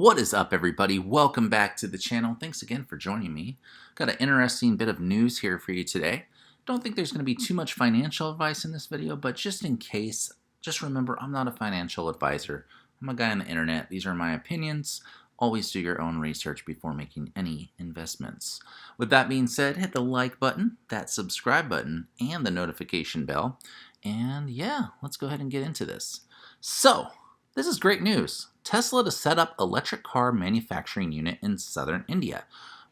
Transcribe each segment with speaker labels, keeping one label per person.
Speaker 1: What is up, everybody? Welcome back to the channel. Thanks again for joining me. Got an interesting bit of news here for you today. Don't think there's going to be too much financial advice in this video, but just in case, just remember I'm not a financial advisor. I'm a guy on the internet. These are my opinions. Always do your own research before making any investments. With that being said, hit the like button, that subscribe button, and the notification bell. And yeah, let's go ahead and get into this. So, this is great news. Tesla to set up electric car manufacturing unit in southern India,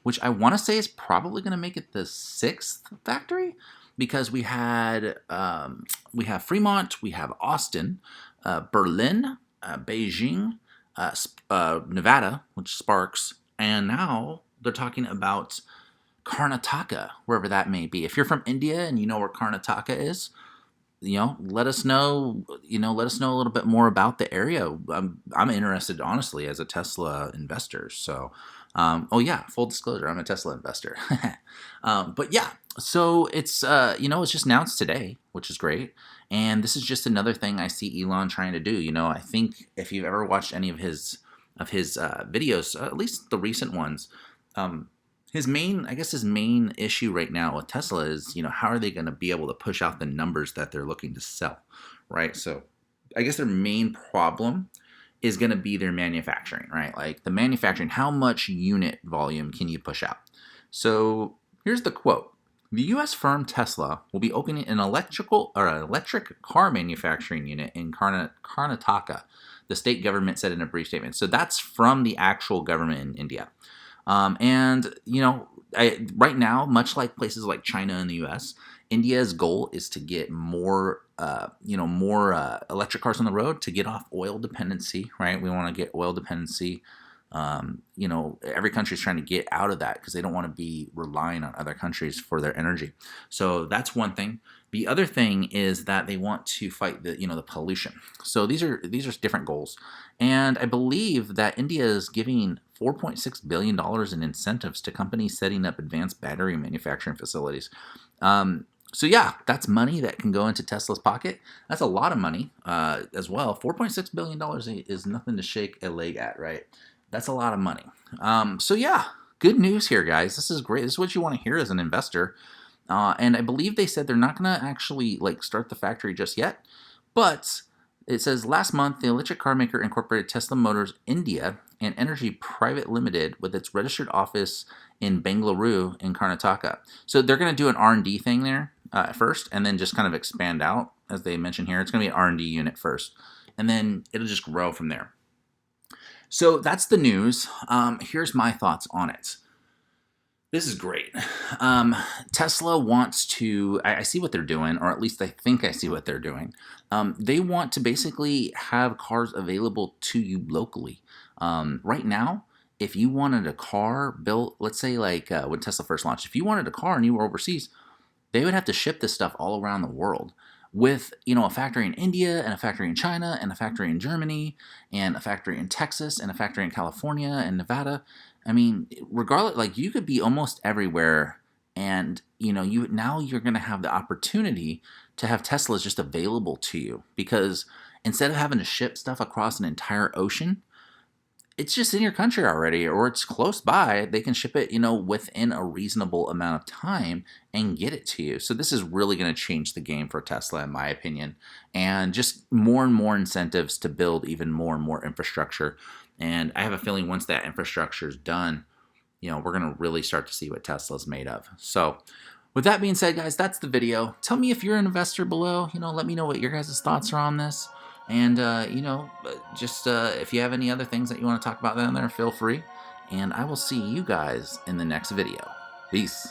Speaker 1: which I want to say is probably going to make it the 6th factory, because we have Fremont, we have Austin, Berlin, Beijing, Nevada, which Sparks, and now they're talking about Karnataka, wherever that may be. If you're from India and you know where Karnataka is, let us know. Let us know a little bit more about the area. I'm interested, honestly, as a Tesla investor. So, oh yeah, full disclosure, I'm a Tesla investor. But yeah, so it's it's just announced today, which is great. And this is just another thing I see Elon trying to do. I think if you've ever watched any of his videos, at least the recent ones, his main issue right now with Tesla is, how are they going to be able to push out the numbers that they're looking to sell, right? So I guess their main problem is going to be their manufacturing, right? Like the manufacturing, how much unit volume can you push out? So here's the quote. The U.S. firm Tesla will be opening an electric car manufacturing unit in Karnataka, the state government said in a brief statement. So that's from the actual government in India. Right now, much like places like China and the U.S., India's goal is to get more electric cars on the road to get off oil dependency, right? We want to get oil dependency. Every country's trying to get out of that because they don't want to be relying on other countries for their energy. So that's one thing. The other thing is that they want to fight the pollution. So these are different goals. And I believe that India is giving $4.6 billion in incentives to companies setting up advanced battery manufacturing facilities. So yeah, that's money that can go into Tesla's pocket. That's a lot of money as well. $4.6 billion is nothing to shake a leg at, right? That's a lot of money. So yeah, good news here, guys. This is great. This is what you want to hear as an investor. And I believe they said they're not going to actually start the factory just yet. But it says last month, the electric car maker incorporated Tesla Motors India and Energy Private Limited with its registered office in Bengaluru in Karnataka. So they're going to do an R&D thing there first, and then just kind of expand out, as they mentioned here. It's going to be an R&D unit first, and then it'll just grow from there. So that's the news. Here's my thoughts on it. This is great. Tesla wants to, I see what they're doing, or at least I think I see what they're doing. They want to basically have cars available to you locally. Right now, if you wanted a car built, let's say when Tesla first launched, if you wanted a car and you were overseas, they would have to ship this stuff all around the world with, a factory in India and a factory in China and a factory in Germany and a factory in Texas and a factory in California and Nevada. I mean, regardless, you could be almost everywhere, and you're going to have the opportunity to have Teslas just available to you, because instead of having to ship stuff across an entire ocean, it's just in your country already, or it's close by. They can ship it, within a reasonable amount of time and get it to you. So this is really going to change the game for Tesla, in my opinion, and just more and more incentives to build even more and more infrastructure. And I have a feeling once that infrastructure is done, we're going to really start to see what Tesla's made of. So with that being said, guys, that's the video. Tell me if you're an investor below. Let me know what your guys' thoughts are on this. And, if you have any other things that you want to talk about down there, feel free. And I will see you guys in the next video. Peace.